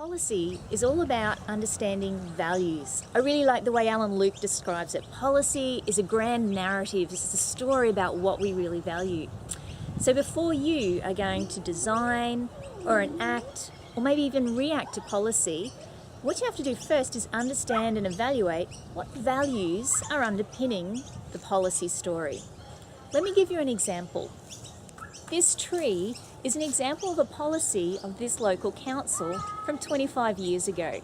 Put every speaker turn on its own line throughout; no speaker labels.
Policy is all about understanding values. I really like the way Alan Luke describes it. Policy is a grand narrative. It's a story about what we really value. So before you are going to design or enact or maybe even react to policy, what you have to do first is understand and evaluate what values are underpinning the policy story. Let me give you an example. This tree is an example of a policy of this local council from 25 years ago.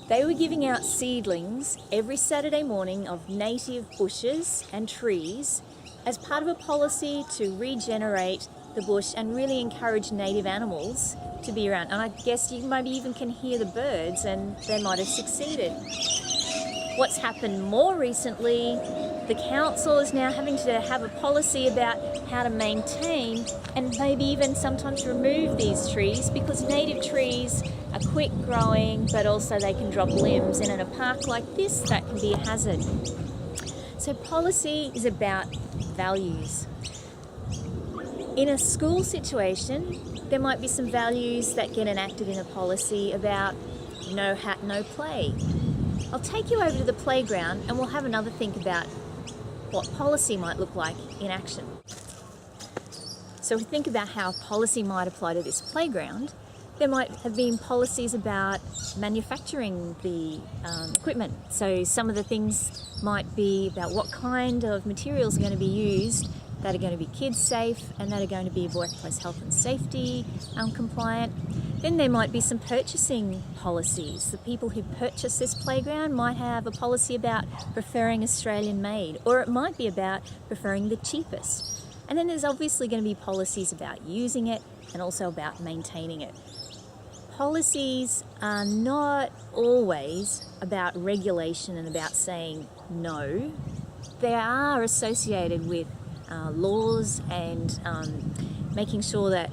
They were giving out seedlings every Saturday morning of native bushes and trees as part of a policy to regenerate the bush and really encourage native animals to be around. And I guess you maybe even can hear the birds, and they might have succeeded. What's happened more recently, the council is now having to have a policy about how to maintain and maybe even sometimes remove these trees, because native trees are quick growing, but also they can drop limbs, and in a park like this that can be a hazard. So policy is about values. In a school situation, there might be some values that get enacted in a policy about no hat, no play. I'll take you over to the playground and we'll have another think about what policy might look like in action. So we think about how policy might apply to this playground. There might have been policies about manufacturing the equipment. So some of the things might be about what kind of materials are going to be used that are going to be kids safe and that are going to be workplace health and safety compliant. Then there might be some purchasing policies. The people who purchase this playground might have a policy about preferring Australian made, or it might be about preferring the cheapest. And then there's obviously going to be policies about using it and also about maintaining it. Policies are not always about regulation and about saying no. They are associated with laws and making sure that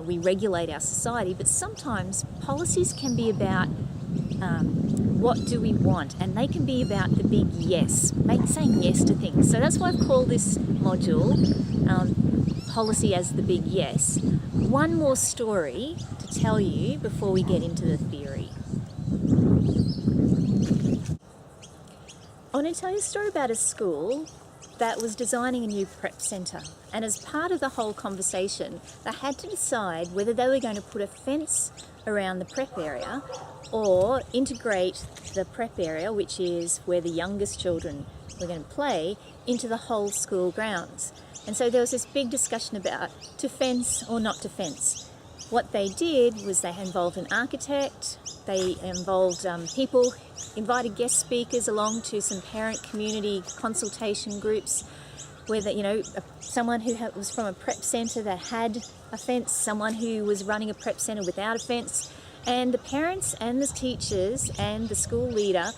we regulate our society, but sometimes policies can be about what do we want, and they can be about the big yes, saying yes to things. So that's why I've called this module Policy as the Big Yes. One more story to tell you before we get into the theory. I want to tell you a story about a school that was designing a new prep centre, and as part of the whole conversation they had to decide whether they were going to put a fence around the prep area or integrate the prep area, which is where the youngest children were going to play, into the whole school grounds. And so there was this big discussion about to fence or not to fence. What they did was they involved an architect, they involved people, invited guest speakers along to some parent community consultation groups, where someone who was from a prep centre that had a fence, someone who was running a prep centre without a fence, and the parents and the teachers and the school leader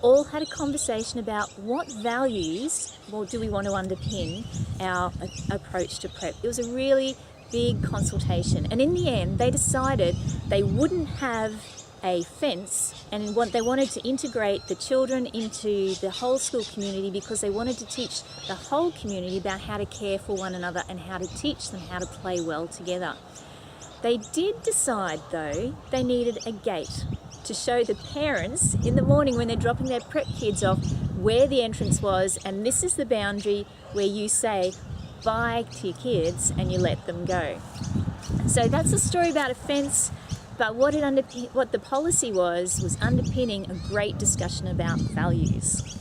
all had a conversation about what values do we want to underpin our approach to prep. It was a really big consultation, and in the end they decided they wouldn't have a fence, and they wanted to integrate the children into the whole school community because they wanted to teach the whole community about how to care for one another and how to teach them how to play well together. They did decide though they needed a gate to show the parents in the morning when they're dropping their prep kids off where the entrance was, and this is the boundary where you say bye to your kids and you let them go. So that's a story about a fence, but what the policy was underpinning a great discussion about values.